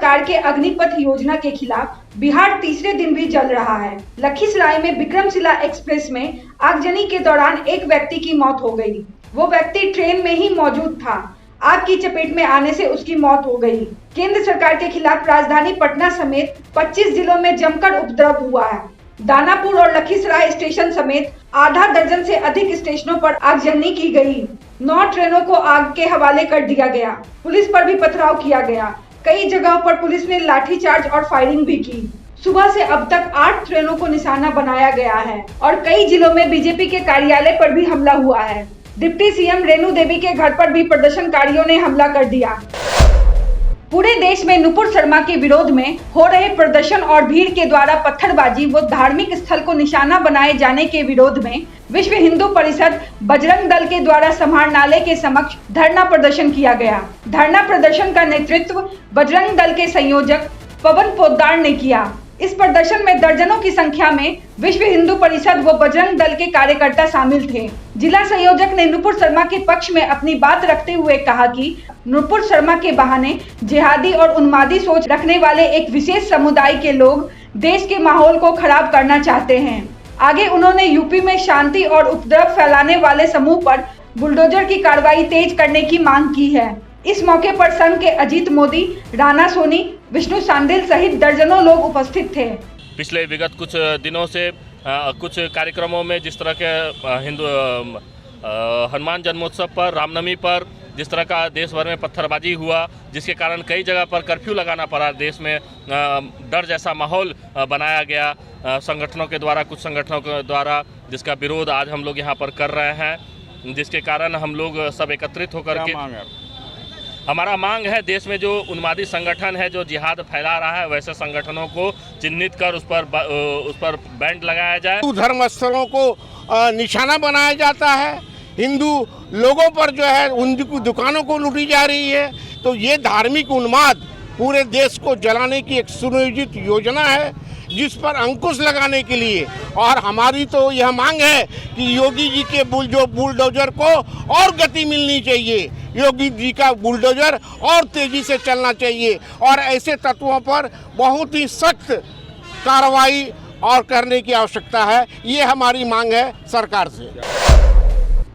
सरकार के अग्निपथ योजना के खिलाफ बिहार तीसरे दिन भी जल रहा है। लखीसराय में विक्रमशिला एक्सप्रेस में आगजनी के दौरान एक व्यक्ति की मौत हो गई। वो व्यक्ति ट्रेन में ही मौजूद था। आग की चपेट में आने से उसकी मौत हो गई। केंद्र सरकार के खिलाफ राजधानी पटना समेत 25 जिलों में जमकर उपद्रव हुआ है। दानापुर और लखीसराय स्टेशन समेत आधा दर्जन से अधिक स्टेशनों पर आगजनी की गई। 9 ट्रेनों को आग के हवाले कर दिया गया। पुलिस पर भी पथराव किया गया। कई जगहों पर पुलिस ने लाठीचार्ज और फायरिंग भी की। सुबह से अब तक 8 ट्रेनों को निशाना बनाया गया है और कई जिलों में बीजेपी के कार्यालय पर भी हमला हुआ है। डिप्टी सीएम रेणु देवी के घर पर भी प्रदर्शनकारियों ने हमला कर दिया। पूरे देश में नुपुर शर्मा के विरोध में हो रहे प्रदर्शन और भीड़ के द्वारा पत्थरबाजी व धार्मिक स्थल को निशाना बनाए जाने के विरोध में विश्व हिंदू परिषद बजरंग दल के द्वारा समाहरणालय के समक्ष धरना प्रदर्शन किया गया। धरना प्रदर्शन का नेतृत्व बजरंग दल के संयोजक पवन पोद्दार ने किया। इस प्रदर्शन में दर्जनों की संख्या में विश्व हिंदू परिषद व बजरंग दल के कार्यकर्ता शामिल थे। जिला संयोजक ने नुपुर शर्मा के पक्ष में अपनी बात रखते हुए कहा कि नुपुर शर्मा के बहाने जिहादी और उन्मादी सोच रखने वाले एक विशेष समुदाय के लोग देश के माहौल को खराब करना चाहते हैं। आगे उन्होंने यूपी में शांति और उपद्रव फैलाने वाले समूह पर बुलडोजर की कार्रवाई तेज करने की मांग की है। इस मौके पर संघ के अजीत मोदी, राणा सोनी, विष्णु सांडिल सहित दर्जनों लोग उपस्थित थे। पिछले विगत कुछ दिनों से कुछ कार्यक्रमों में जिस तरह के हिंदू हनुमान जन्मोत्सव पर, रामनवमी पर जिस तरह का देश भर में पत्थरबाजी हुआ, जिसके कारण कई जगह पर कर्फ्यू लगाना पड़ा। देश में डर जैसा माहौल बनाया गया संगठनों के द्वारा, कुछ संगठनों के द्वारा, जिसका विरोध आज हम लोग यहाँ पर कर रहे हैं। जिसके कारण हम लोग सब एकत्रित होकर के हमारा मांग है, देश में जो उन्मादी संगठन है जो जिहाद फैला रहा है, वैसे संगठनों को चिन्हित कर उस पर बैंड लगाया जाए। हिंदू धर्म स्थलों को निशाना बनाया जाता है। हिंदू लोगों पर जो है उनकी दुकानों को लूटी जा रही है। तो ये धार्मिक उन्माद पूरे देश को जलाने की एक सुनियोजित योजना है, जिस पर अंकुश लगाने के लिए और हमारी तो यह मांग है कि योगी जी के बुलडोजर को और गति मिलनी चाहिए। योगी जी का बुलडोजर और तेजी से चलना चाहिए और ऐसे तत्वों पर बहुत ही सख्त कार्रवाई और करने की आवश्यकता है। ये हमारी मांग है सरकार से।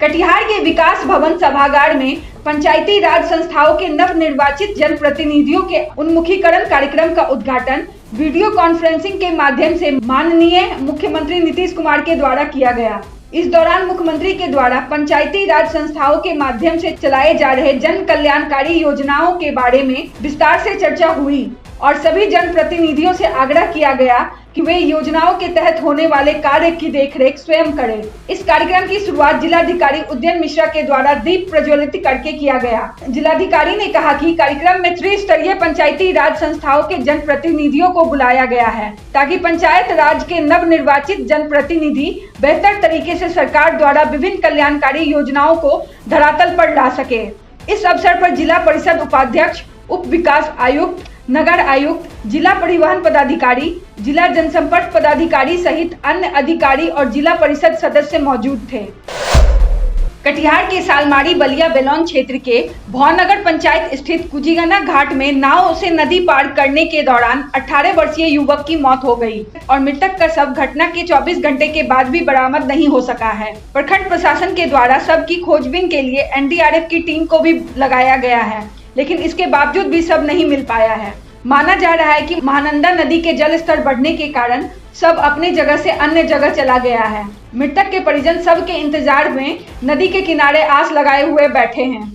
कटिहार के विकास भवन सभागार में पंचायती राज संस्थाओं के नवनिर्वाचित जनप्रतिनिधियों के उन्मुखीकरण कार्यक्रम का उद्घाटन वीडियो कॉन्फ्रेंसिंग के माध्यम से माननीय मुख्यमंत्री नीतीश कुमार के द्वारा किया गया। इस दौरान मुख्यमंत्री के द्वारा पंचायती राज संस्थाओं के माध्यम से चलाए जा रहे जन कल्याणकारी योजनाओं के बारे में विस्तार से चर्चा हुई और सभी जनप्रतिनिधियों से आग्रह किया गया कि वे योजनाओं के तहत होने वाले कार्य की देखरेख स्वयं करें। इस कार्यक्रम की शुरुआत जिलाधिकारी उद्यन मिश्रा के द्वारा दीप प्रज्वलित करके किया गया। जिलाधिकारी ने कहा कि कार्यक्रम में त्रिस्तरीय पंचायती राज संस्थाओं के जनप्रतिनिधियों को बुलाया गया है ताकि पंचायत राज के नवनिर्वाचित जनप्रतिनिधि बेहतर तरीके से सरकार द्वारा विभिन्न कल्याणकारी योजनाओं को धरातल पर ला सके। इस अवसर पर जिला परिषद उपाध्यक्ष, उप विकास आयुक्त, नगर आयुक्त, जिला परिवहन पदाधिकारी, जिला जनसंपर्क पदाधिकारी सहित अन्य अधिकारी और जिला परिषद सदस्य मौजूद थे। कटिहार के सालमारी बलिया बेलौन क्षेत्र के भौनगर पंचायत स्थित कुजीगना घाट में नाव से नदी पार करने के दौरान 18 वर्षीय युवक की मौत हो गई और मृतक का शव घटना के 24 घंटे के बाद भी बरामद नहीं हो सका है। प्रखंड प्रशासन के द्वारा शव की खोजबीन के लिए एनडीआरएफ की टीम को भी लगाया गया है, लेकिन इसके बावजूद भी शव नहीं मिल पाया है। माना जा रहा है कि महानंदा नदी के जल स्तर बढ़ने के कारण शव अपने जगह से अन्य जगह चला गया है। मृतक के परिजन शव के इंतजार में नदी के किनारे आस लगाए हुए बैठे हैं।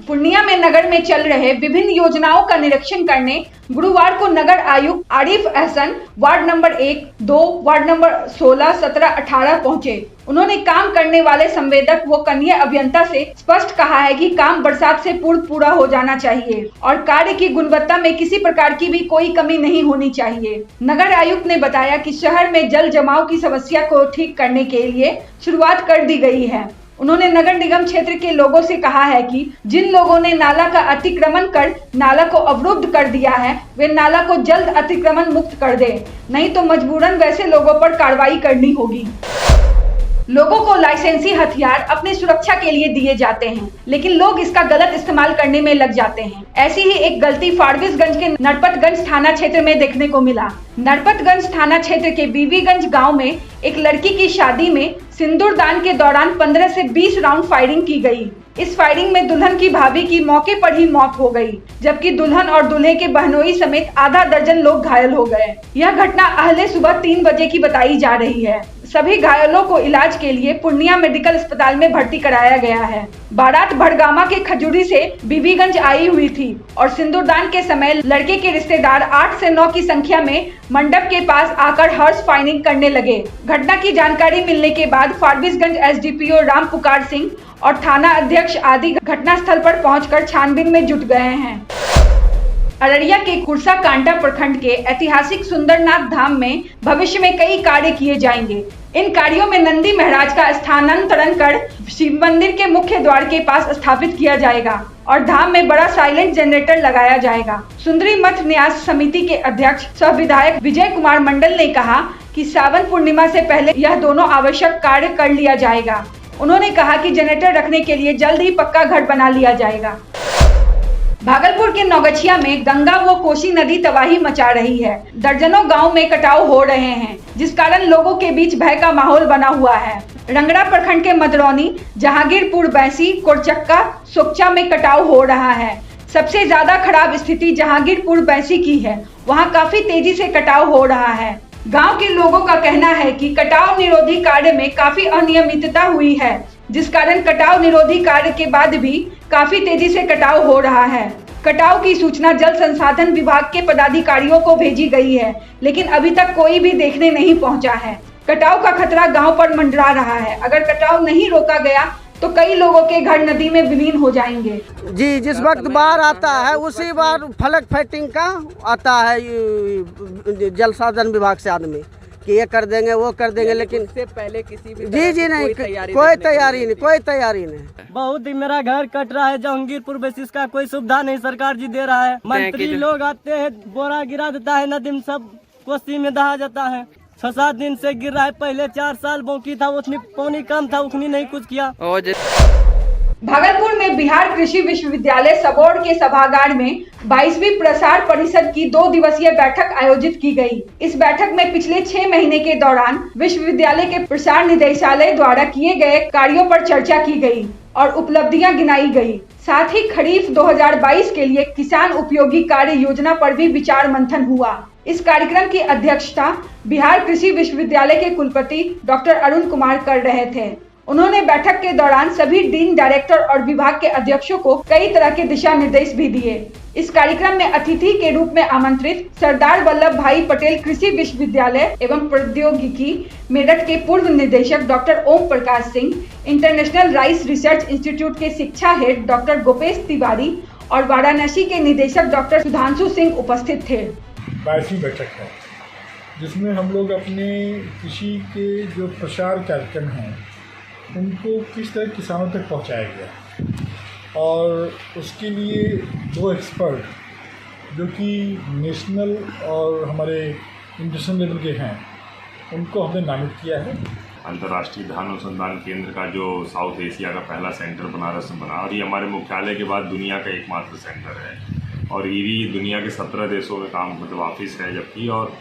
पूर्णिया में नगर में चल रहे विभिन्न योजनाओं का निरीक्षण करने गुरुवार को नगर आयुक्त Arif Ahsan ward number 1, 2, ward number 16, 17, 18 पहुंचे। उन्होंने काम करने वाले संवेदक व कनीय अभियंता से स्पष्ट कहा है कि काम बरसात से पूर्व पूरा हो जाना चाहिए और कार्य की गुणवत्ता में किसी प्रकार की भी कोई कमी नहीं होनी चाहिए। नगर आयुक्त ने बताया कि शहर में जल जमाव की समस्या को ठीक करने के लिए शुरुआत कर दी गई है। उन्होंने नगर निगम क्षेत्र के लोगों से कहा है कि जिन लोगों ने नाला का अतिक्रमण कर नाला को अवरुद्ध कर दिया है वे नाला को जल्द अतिक्रमण मुक्त कर दें, नहीं तो मजबूरन वैसे लोगों पर कार्रवाई करनी होगी। लोगों को लाइसेंसी हथियार अपनी सुरक्षा के लिए दिए जाते हैं, लेकिन लोग इसका गलत इस्तेमाल करने में लग जाते हैं। ऐसी ही एक गलती फारबिसगंज के नरपतगंज थाना क्षेत्र में देखने को मिला। नरपतगंज थाना क्षेत्र के बीबीगंज गांव में एक लड़की की शादी में सिंदूर दान के दौरान 15 से 20 राउंड फायरिंग की गई। इस फायरिंग में दुल्हन की भाभी की मौके पर ही मौत हो गई, जबकि दुल्हन और दूल्हे के बहनोई समेत आधा दर्जन लोग घायल हो गए। यह घटना अहले सुबह 3 बजे की बताई जा रही है। सभी घायलों को इलाज के लिए पूर्णिया मेडिकल अस्पताल में भर्ती कराया गया है। बारात भड़गामा के खजूरी से बीबीगंज आई हुई थी और सिंदूरदान के समय लड़के के रिश्तेदार 8 से 9 की संख्या में मंडप के पास आकर हॉर्स फायरिंग करने लगे। घटना की जानकारी मिलने के बाद फारबिसगंज एसडीपीओ राम पुकार सिंह और थाना अध्यक्ष आदि घटनास्थल पर पहुंचकर छानबीन में जुट गए हैं। अररिया के कुर्सा कांटा प्रखंड के ऐतिहासिक सुंदरनाथ धाम में भविष्य में कई कार्य किए जाएंगे। इन कार्यों में नंदी महाराज का स्थानांतरण कर शिव मंदिर के मुख्य द्वार के पास स्थापित किया जाएगा और धाम में बड़ा साइलेंट जनरेटर लगाया जाएगा। सुंदरी मठ न्यास समिति के अध्यक्ष सह विधायक विजय कुमार मंडल ने कहा कि सावन पूर्णिमा से पहले यह दोनों आवश्यक कार्य कर लिया जाएगा। उन्होंने कहा कि जनरेटर रखने के लिए जल्द ही पक्का घर बना लिया जाएगा। भागलपुर के नौगछिया में गंगा व कोसी नदी तबाही मचा रही है। दर्जनों गांव में कटाव हो रहे हैं, जिस कारण लोगों के बीच भय का माहौल बना हुआ है। रंगड़ा प्रखंड के मदरौनी, जहांगीरपुर, बैसी, कोरचक्का, सुकचा में कटाव हो रहा है। सबसे ज्यादा खराब स्थिति जहांगीरपुर बैसी की है। वहां काफी तेजी से कटाव हो रहा है। गांव के लोगों का कहना है कि कटाव निरोधी कार्य में काफी अनियमितता हुई है, जिस कारण कटाव निरोधी कार्य के बाद भी काफी तेजी से कटाव हो रहा है। कटाव की सूचना जल संसाधन विभाग के पदाधिकारियों को भेजी गई है, लेकिन अभी तक कोई भी देखने नहीं पहुंचा है। कटाव का खतरा गांव पर मंडरा रहा है। अगर कटाव नहीं रोका गया तो कई लोगों के घर नदी में विलीन हो जाएंगे। जी, जिस वक्त बाढ़ आता है उसी बार फ्लड फाइटिंग का आता है जल संसाधन विभाग से आदमी कि ये कर देंगे वो कर देंगे, लेकिन उससे पहले किसी भी जी नहीं, कोई तैयारी नहीं। बहुत ही मेरा घर कट रहा है। जहांगीरपुर बेसिस का कोई सुविधा नहीं सरकार जी दे रहा है। मंत्री लोग आते हैं, बोरा गिरा देता है, नदी में सब कोसी में दहा जाता है। 6-7 दिन से गिर रहा है। पहले 4 साल बौकी था, उतनी पानी कम था, उतनी नहीं कुछ किया। भागलपुर में बिहार कृषि विश्वविद्यालय सबौर के सभागार में 22वीं प्रसार परिषद की 2 दिवसीय बैठक आयोजित की गई। इस बैठक में पिछले 6 महीने के दौरान विश्वविद्यालय के प्रसार निदेशालय द्वारा किए गए कार्यों पर चर्चा की गई और उपलब्धियां गिनाई गई। साथ ही खरीफ 2022 के लिए किसान उपयोगी कार्य योजना पर भी विचार मंथन हुआ। इस कार्यक्रम की अध्यक्षता बिहार कृषि विश्वविद्यालय के कुलपति डॉक्टर अरुण कुमार कर रहे थे। उन्होंने बैठक के दौरान सभी डीन, डायरेक्टर और विभाग के अध्यक्षों को कई तरह के दिशा निर्देश भी दिए। इस कार्यक्रम में अतिथि के रूप में आमंत्रित सरदार वल्लभ भाई पटेल कृषि विश्वविद्यालय एवं प्रौद्योगिकी मेरठ के पूर्व निदेशक doctor Om Prakash Singh, international rice research institute के शिक्षा हेड डॉक्टर गोपेश तिवारी और वाराणसी के निदेशक डॉक्टर सुधांशु सिंह उपस्थित थे। 22वीं बैठक है, जिसमें हम लोग अपने कृषि के जो प्रसार कार्यक्रम हैं उनको किस तरह किसानों तक पहुंचाया गया, और उसके लिए 2 एक्सपर्ट जो कि नेशनल और हमारे इंटरनेशनल लेवल के हैं उनको हमने नामित किया है। अंतर्राष्ट्रीय धान अनुसंधान केंद्र का जो साउथ एशिया का पहला सेंटर बनारस में बना, और ये हमारे मुख्यालय के बाद दुनिया का एकमात्र सेंटर है। और ईरी दुनिया के 17 देशों में काम ऑफिस है, जबकि और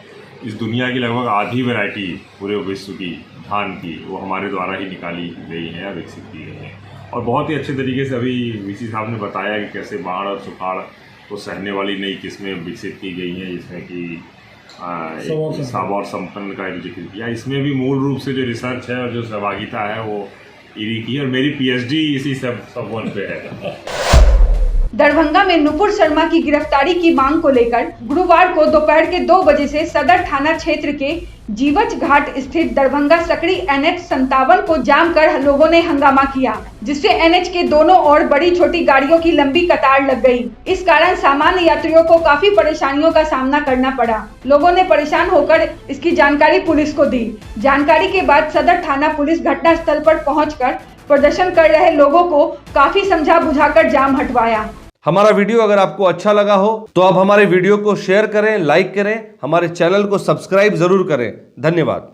इस दुनिया की लगभग आधी वैरायटी पूरे विश्व की धान की वो हमारे द्वारा ही निकाली गई है या विकसित की गई है। और बहुत ही अच्छे तरीके से अभी वीसी साहब ने बताया कि कैसे बाढ़ और सुखाड़ को सहने वाली नई किस्में विकसित की गई हैं, जिसमें कि सबौर संपन्न का एक जिक्र किया। इसमें भी मूल रूप से जो रिसर्च है और जो सहभागिता है वो ईरी की, और मेरी पीएचडी इसी सबवन पे है। दरभंगा में नुपुर शर्मा की गिरफ्तारी की मांग को लेकर गुरुवार को दोपहर के 2 बजे से सदर थाना क्षेत्र के जीवच घाट स्थित दरभंगा सकड़ी NH 57 को जाम कर लोगों ने हंगामा किया, जिससे NH के दोनों ओर बड़ी छोटी गाड़ियों की लंबी कतार लग गई। इस कारण सामान्य यात्रियों को काफी परेशानियों का सामना करना पड़ा। लोगों ने परेशान होकर इसकी जानकारी पुलिस को दी। जानकारी के बाद सदर थाना पुलिस घटनास्थल पर पहुंचकर प्रदर्शन कर रहे लोगों को काफी समझा बुझाकर जाम हटवाया। हमारा वीडियो अगर आपको अच्छा लगा हो तो आप हमारे वीडियो को शेयर करें, लाइक करें, हमारे चैनल को सब्सक्राइब जरूर करें। धन्यवाद।